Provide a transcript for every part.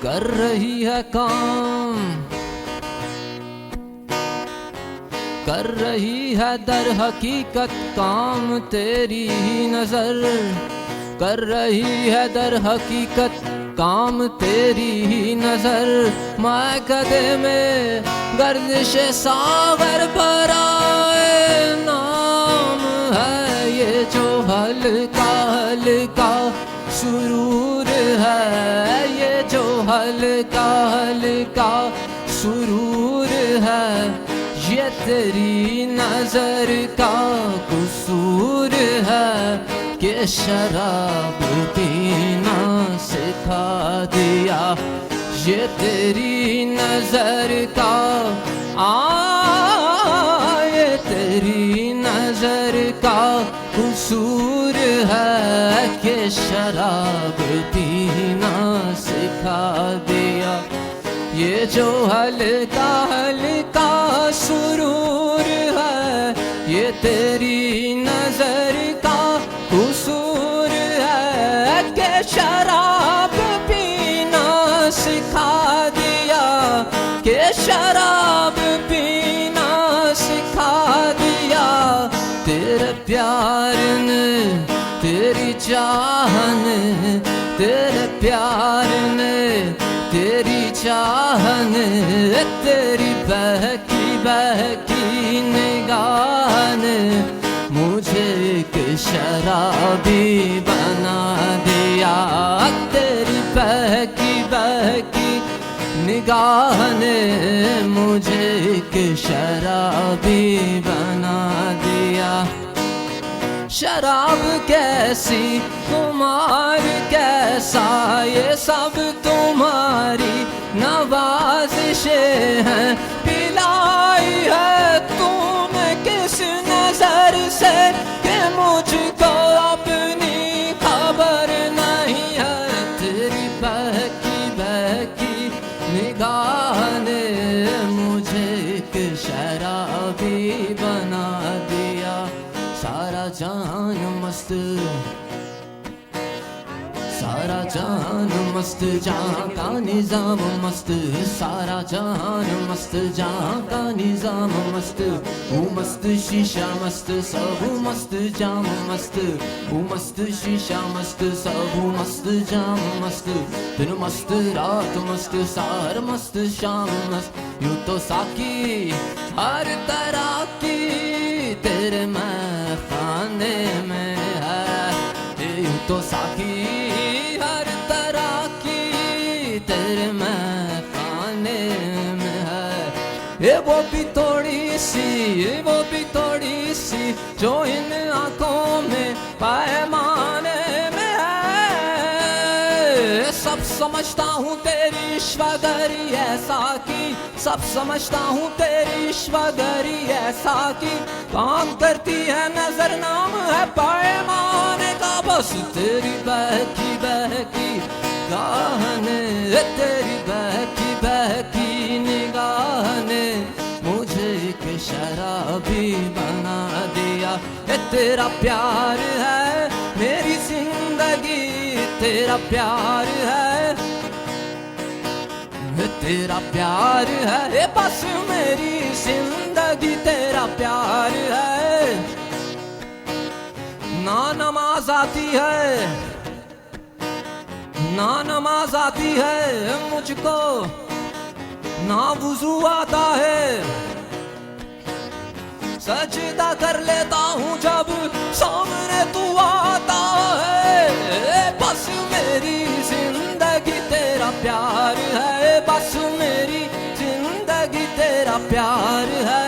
कर रही है काम, कर रही है दर हकीकत काम तेरी ही नजर, कर रही है दर हकीकत काम तेरी ही नजर। मैं कदे में गर्दिश सागर भराए नाम है ये जो हल्का हल्का सुरूर है, ये जो हल्का हल्का सुरूर है, ये तेरी नजर का कसूर है कि शराब पीना सिखा दिया। ये तेरी नजर का ये तेरी नजर का कसूर है कि शराब पीना सिखा दिया। ये जो हल्का हल्का सुरूर है, ये तेरी नजर का कसूर है कि शराब पीना सिखा दिया, कि शराब पीना सिखा दिया। तेरे प्यार ने, तेरी चाह ने, तेरे प्यार ने, तेरी चाह ने, तेरी बहकी बहकी निगाह ने मुझे एक शराबी बना दिया। तेरी बहकी बहकी निगाह ने मुझे एक शराबी बना दिया। शराब कैसी कुमार कैसा, ये सब तुम्हारी नवाज़िशें हैं। पिलाई है तूने किस नजर से कि मुझको अपनी खबर नहीं है। तेरी बहकी बहकी निगाह ने मुझे एक शराबी बना दिया। सारा जान मस्त, सारा जान मस्त, जहाँ का निजाम मस्त, सारा जान मस्त, जहाँ का निजाम मस्त। वो मस्त शीशा मस्त, सब मस्त जाम मस्त, वो मस्त शीशा मस्त, सब मस्त जाम मस्त। दिन मस्त रात मस्त, सार मस्त शाम मस्त। यूं तो साकी हर तरह की तेरे मैं खाने में है। यूं तो साकी हर तरह की तेरे मैं खाने में है। ये वो भी थोड़ी सी, ये वो भी थोड़ी सी जो इन आंखों में पैमाने में है। सब समझता हूँ तेरी ईश्वरी ऐसा की, सब समझता हूँ तेरी ईश्वरी ऐसा की। काम करती है नजर नाम है पैमाने का, बस तेरी बहकी बहकी गाह ने, तेरी बहकी बहकी निगाह ने मुझे एक शराबी बना दिया। ये तेरा प्यार है मेरी जिंदगी, तेरा प्यार है, तेरा प्यार है, ये बस मेरी जिंदगी तेरा प्यार है। ना नमाज आती है, ना नमाज आती है मुझको, ना वुजू आता है। सजदा कर लेता हूँ जब सामने तू आता है। बस मेरी जिंदगी तेरा प्यार है, बस मेरी जिंदगी तेरा प्यार है।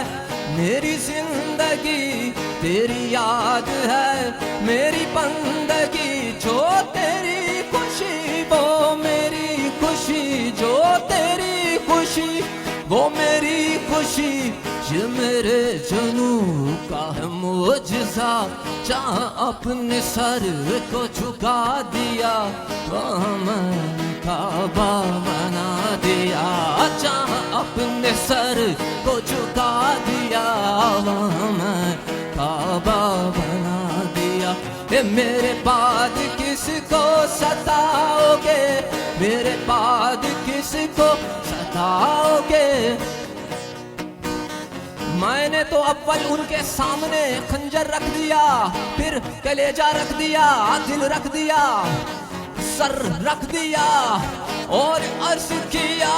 मेरी जिंदगी तेरी याद है, मेरी बंदगी जो तेरी खुशी, वो मेरी खुशी जो तेरी खुशी, वो मेरी खुशी। ये मेरे जनू का है बोझ सा जहाँ अपने सर को झुका दिया वहाँ मैंने काबा बना दिया। जहाँ अपने सर को झुका दिया वहाँ मैं काबा बना दिया। ए मेरे बाद किसको सताओगे, मेरे बाद किसको सताओगे। मैंने तो अव्वल उनके सामने खंजर रख दिया, फिर कलेजा रख दिया, दिल रख दिया, सर रख दिया और अर्ज किया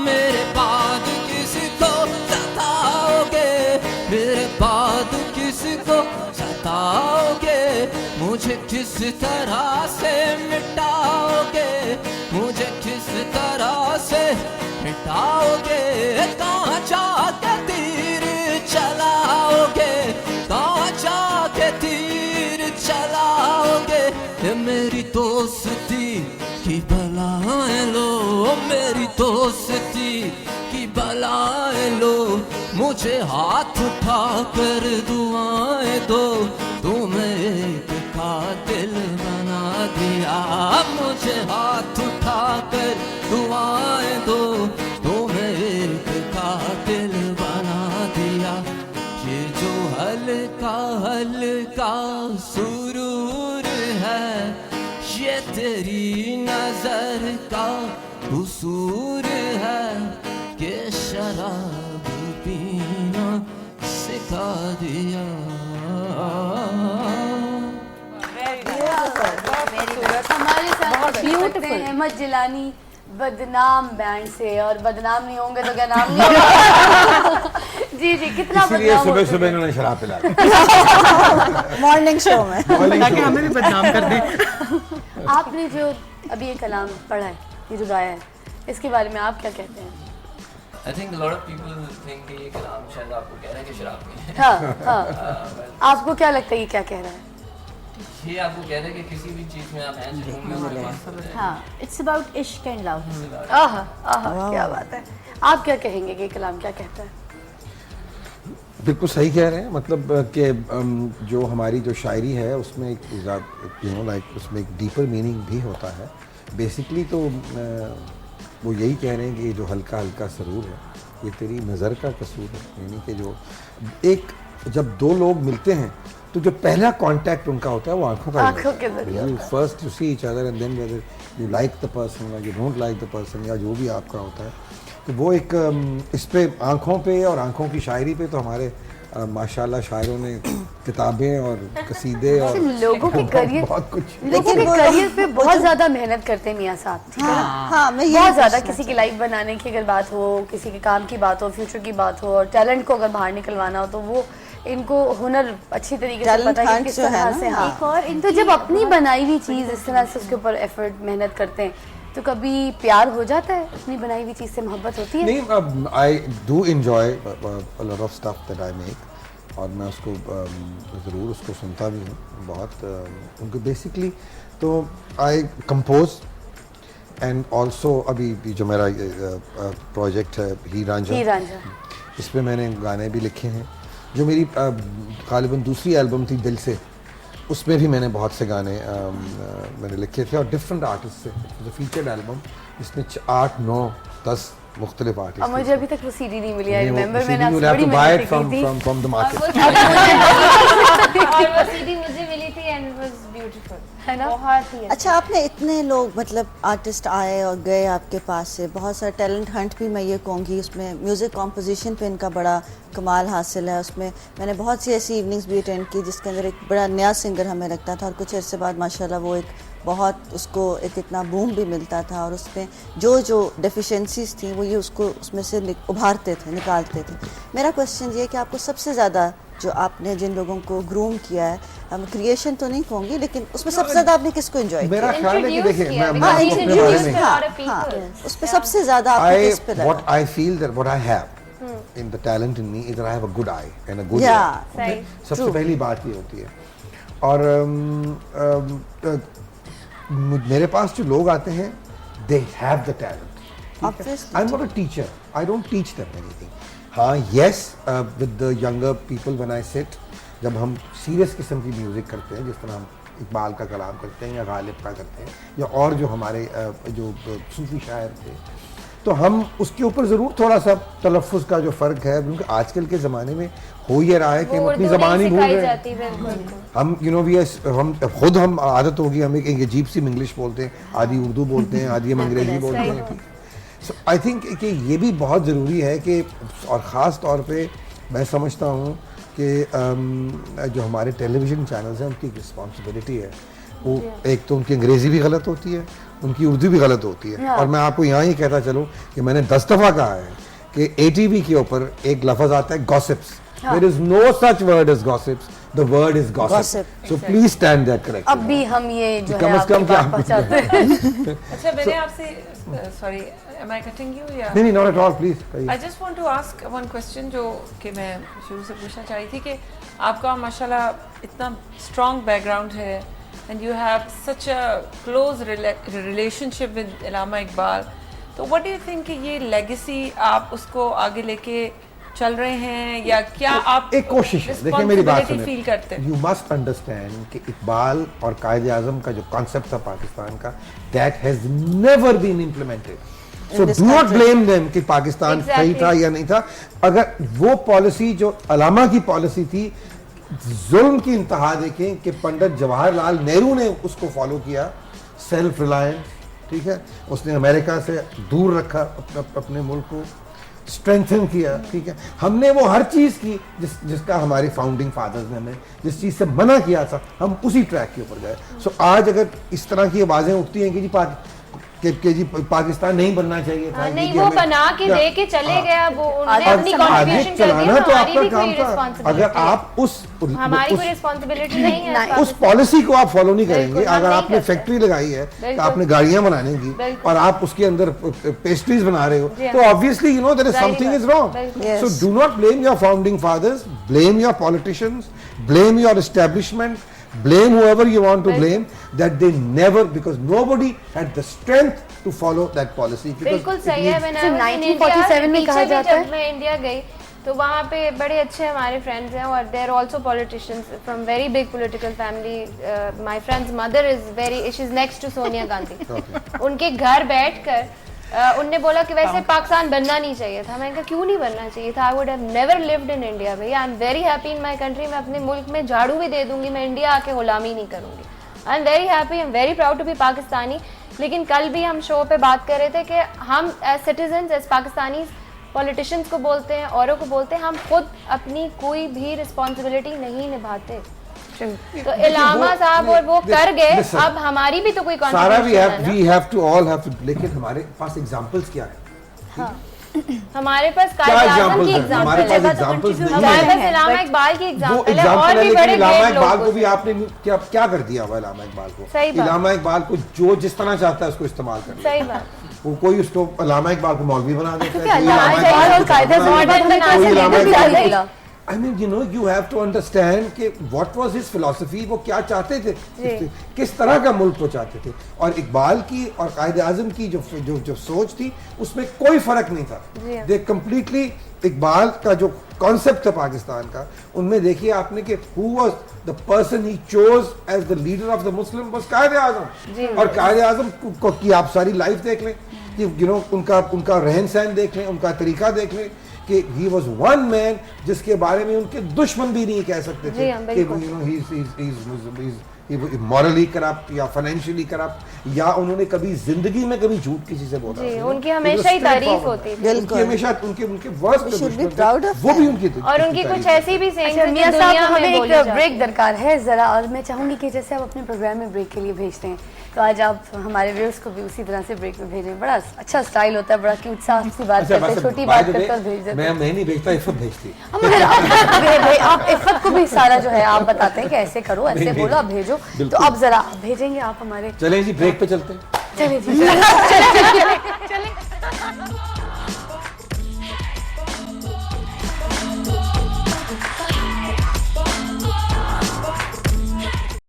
मेरे बाद किसको सताओगे, मेरे बाद किसको सताओगे। मुझे किस तरह से मिटाओगे, मुझे किस तरह से मिटाओगे। कहाँ जाके तीर चलाओगे, कहाँ जाके तीर चलाओगे। मेरी दोस्ती की बलाएं लो, मेरी दोस्ती की बलाएं लो। मुझे हाथ उठा कर दुआएं दो, तुम्हें एक कातिल बना दिया। मुझे हाथ उठा कर दुआएं दो, तुम्हें एक कातिल बना दिया। ये जो हल्का हल्का सुरूर है ये तेरी नजर का कसूर है कि शराब पीना सिखा दिया। हमारे साथ अहमद जिलानी बदनाम बैंड से, और बदनाम नहीं होंगे तो क्या नाम नहीं होगा। जी जी, कितना इसलिए सुबह सुबह इन्होंने शराब पिला दी मॉर्निंग शो में, ताकि हमें भी बदनाम कर दें। आपने जो अभी ये कलाम पढ़ा है, ये जो गाया है, इसके बारे में आप क्या कहते हैं? I think a lot of people think कि ये कलाम शायद आपको कह रहा है कि शराब पी है। हाँ हाँ, आपको क्या लगता है ये क्या कह रहा है? ये आपको कह रहा है कि किसी भी चीज में आप हैं जुनून में हमारे पास होते हैं। हाँ, इट्स अबाउट इश्क एंड लव। आहा आहा, क्या बात है। आप क्या कहेंगे कि ये कलाम क्या कहता है? बिल्कुल सही कह रहे हैं, मतलब कि जो हमारी जो शायरी है उसमें एक लाइक उसमें एक डीपर मीनिंग भी होता है। बेसिकली तो वो यही कह रहे हैं कि जो हल्का हल्का सरूर है ये तेरी नज़र का कसूर है। यानी कि जो एक जब दो लोग मिलते हैं तो जो पहला कांटेक्ट उनका होता है वो आंखों का जरिए। First you see each other and then whether you like the person या you don't like the person या जो भी आपका होता है। तो वो एक इस पे आंखों पे और आंखों की शायरी पे तो हमारे माशाल्लाह शायरों ने किताबें और कसीदे और लोगों के करियर, बहुत कुछ, लोगों के करियर पे बहुत ज्यादा मेहनत करते हैं मियां साहब, ठीक है ना? हाँ, मैं बहुत ज्यादा। किसी की लाइफ बनाने की अगर बात हो, किसी के काम की बात हो, फ्यूचर की बात हो, और टैलेंट को अगर बाहर निकलवाना हो, तो वो इनको हुनर अच्छी तरीके से पता है कि किस तरह से। हाँ, एक और तो जब अपनी बनाई हुई चीज इस तरह से उसके ऊपर एफर्ट मेहनत करते हैं तो कभी प्यार हो जाता है? अपनी बनाई हुई चीज से मोहब्बत होती है? नहीं, I do enjoy a lot of stuff that I make और मैं उसको ज़रूर उसको सुनता भी हूँ बहुत। उनको बेसिकली तो आई कंपोज एंड ऑल्सो अभी जो मेरा प्रोजेक्ट है हीर रांझा, इस पर मैंने गाने भी लिखे हैं। जो मेरी गालिबन दूसरी एल्बम थी दिल से, उसमें भी मैंने बहुत से गाने मैंने लिखे थे और डिफरेंट आर्टिस्ट से। फीचर्ड एल्बम इसमें 8, 9, 10 मुख्तलिफ आर्टिस्ट। और मुझे अभी तक वो सीडी नहीं मिली। आई रिमेंबर मैंने आपसे बड़ी मेहनत की थी फ्रॉम द मार्केट। और वो सीडी मुझे मिली थी एंड इट वाज ब्यूटीफुल, है ना? बहुत ही अच्छा, आपने इतने लोग मतलब आर्टिस्ट आए और गए आपके पास से, बहुत सारा टैलेंट हंट भी मैं ये कहूँगी, उसमें म्यूज़िक कॉम्पोजिशन पे इनका बड़ा कमाल हासिल है। उसमें मैंने बहुत सी ऐसी इवनिंग्स भी अटेंड की जिसके अंदर एक बड़ा नया सिंगर हमें लगता था और कुछ अर्से बाद माशाल्लाह वो एक बहुत उसको एक इतना बूम भी मिलता था और उसमें जो डेफिशिएंसीज थी वो ये उसको उसमें से उभारते थे, निकालते थे। मेरा क्वेश्चन ये है कि आपको सबसे ज़्यादा जो आपने जिन लोगों को ग्रूम किया है, हम क्रिएशन तो नहीं कहूँगी, लेकिन उसमें सबसे ज़्यादा आपने किसको एंजॉय किया? मेरा ख्याल है कि देखिए मैं हाँ, अपने बारे में हाँ, उस पे सबसे ज़्यादा आपको किस पे लगा? what I feel that what I have in the talent in me is that I have a good eye and a good Yeah, ear. सबसे पहली बात ये होती है। और मेरे पास जो लोग आते हैं they have the talent. Obviously. I'm not a teacher. I don't teach them anything. हाँ, yes, with the younger people when I sit, जब हम सीरियस किस्म की म्यूज़िक करते हैं, जिस तरह हम इकबाल का कलाम करते हैं या गालिब का करते हैं या और जो हमारे जो सूफी शायर थे, तो हम उसके ऊपर ज़रूर थोड़ा सा तलफ़्फ़ुज़ का जो फ़र्क है, क्योंकि आजकल के ज़माने में हो ये रहा है कि हम अपनी ज़बान ही भूल रहे हैं। हम हम खुद हम आदत होगी, हम एक अजीब सी इंग्लिश बोलते हैं, आधी उर्दू बोलते हैं, आधी हम अंग्रेज़ी बोलते हैं, ठीक। सो आई थिंक कि ये भी बहुत ज़रूरी है कि, और ख़ास तौर पे मैं समझता हूँ कि जो हमारे टेलीविज़न चैनल्स हैं उनकी रिस्पॉन्सिबिलिटी है, वो एक तो उनकी अंग्रेज़ी भी गलत होती है, उनकी उर्दू भी गलत होती है। और मैं आपको यहाँ ही कहता चलूँ कि मैंने 10 दफ़ा कहा है कि ATV के ऊपर एक लफ्ज़ आता है gossips, there is no such word as gossips, the word is gossip, so please stand that correct. अब भी हम ये जो कम है से कम क्या पहुंचाते हैं। अच्छा, मैंने आपसे sorry, am I cutting you? या नहीं, not at all, please. I just want to ask one question जो कि मैं शुरू से पूछना चाह रही थी कि आपका माशाल्लाह इतना strong background है and you have such a close relationship with Allama Iqbal, तो what do you think कि ये legacy आप उसको आगे लेके चल रहे हैं या क्या आप एक कोशिश है? देखिए मेरी बात सुनिए, फील करते हैं? यू मस्ट अंडरस्टैंड कि इकबाल और कायदे आजम का जो कॉन्सेप्ट था पाकिस्तान का, that has never been implemented, so do not blame them कि पाकिस्तान सही था या नहीं था। अगर वो पॉलिसी जो अलामा की पॉलिसी थी, जुल्म की इंतहा देखें कि पंडित जवाहरलाल नेहरू ने उसको फॉलो किया, सेल्फ रिलायंस, ठीक है, उसने अमेरिका से दूर रखा अपने मुल्क को, स्ट्रेंथन किया, ठीक है, हमने वो हर चीज़ की जिसका हमारे फाउंडिंग फादर्स ने हमें जिस चीज़ से मना किया था, हम उसी ट्रैक के ऊपर गए। सो आज अगर इस तरह की आवाज़ें उठती हैं कि जी पाकिस्तान नहीं बनना चाहिए था, नहीं वो बना के दे के चले गया, वो उन्होंने अपनी कंट्रीब्यूशन कर दी, तो आपका हमारी काम था। अगर आप हमारी कोई रिस्पांसिबिलिटी नहीं है, उस पॉलिसी को आप फॉलो नहीं करेंगे, अगर आपने फैक्ट्री लगाई है तो आपने गाड़ियां बनाने की और आप उसके अंदर पेस्ट्रीज बना रहे हो, तो obviously you know there is something is wrong. So do not blame your founding fathers, blame your politicians, blame your establishment, blame whoever you want to blame, that they never, because nobody had the strength to follow that policy. बिल्कुल सही है। मैंने 1947 में कहा जाता है, जब मैं इंडिया गई तो वहाँ पे बड़े अच्छे हमारे फ्रेंड्स हैं और they are also politicians from very big political family. My friend's mother is very, she's next to Sonia Gandhi. उनके घर बैठकर उनने बोला कि वैसे पाकिस्तान बनना नहीं चाहिए था। मैंने कहा क्यों नहीं बनना चाहिए था? I would have never lived in India भैया, I am very happy in my country. मैं अपने मुल्क में झाड़ू भी दे दूंगी, मैं इंडिया आके गुलामी नहीं करूंगी। I am very happy, I am very proud to be Pakistani. लेकिन कल भी हम शो पे बात कर रहे थे कि हम as citizen, as Pakistani, politicians को बोलते हैं, औरों को बोलते हैं, हम खुद अपनी कोई भी रिस्पॉन्सिबिलिटी नहीं निभाते। तो इलामा साहब और वो कर गए, अब हमारी भी तो कोई कंट्रीब्यूशन है ना। लेकिन हमारे पास एग्जांपल्स क्या है? हमारे पास कायदे आज़म की एग्जांपल है, हमारे पास इलामा इकबाल की एग्जांपल है, और भी बड़े इलामा इकबाल को भी आपने क्या कर दिया हुआ? इलामा इकबाल को, इलामा इकबाल को जो जिस तरह चाहता है उसको इस्तेमाल कर, सही बात। वो कोई उसको इलामा इकबाल को मौलवी बना देता है, I mean, you know, you have to understand कि what was his philosophy, वो क्या चाहते थे, किस तरह का मुल्क वो चाहते थे। और इकबाल की और कायदे आज़म की जो सोच थी उसमें कोई फर्क नहीं था। दे कम्प्लीटली, इकबाल का जो कॉन्सेप्ट था पाकिस्तान का, उनमें देखिए आपने कि who was the person he chose as the leader of the Muslim was कायदे आज़म। और कायदे आज़म को की आप सारी लाइफ देख लें, कि you know, उनका रहन सहन देख लें, उनका तरीका देख लें, कि he was one man जिसके बारे में उनके दुश्मन भी नहीं कह सकते थे कि you know he's morally corrupt या financially corrupt, या उन्होंने कभी जिंदगी में कभी झूठ किसी से बोला नहीं। उनकी हमेशा ही तारीफ होती थी, उनकी हमेशा उनके वर्स्ट वो भी उनकी थी। और उनकी कुछ ऐसी भी सेइंग्स हैं मियां साहब, हमें एक ब्रेक दरकार है ज़रा, और मैं चाहूँगी कि जैसे आप अपने प्रोग्राम में ब्रेक के लिए भेजते हैं तो आज आप हमारे व्यूअर्स को भी उसी तरह से ब्रेक में भेजें। बड़ा अच्छा स्टाइल होता है, बड़ा क्यूट सा सी बात करते हैं, छोटी बात करते हैं, भेज देते हैं। मैं नहीं भेजता, इफ़त भेजती। आप इफ़त को भी सारा जो है आप बताते हैं कि ऐसे करो, ऐसे बोलो, आप भेजो। तो अब जरा भेजेंगे आप हमारे। चलें जी, ब्रेक पे चलते हैं। चलिए जी।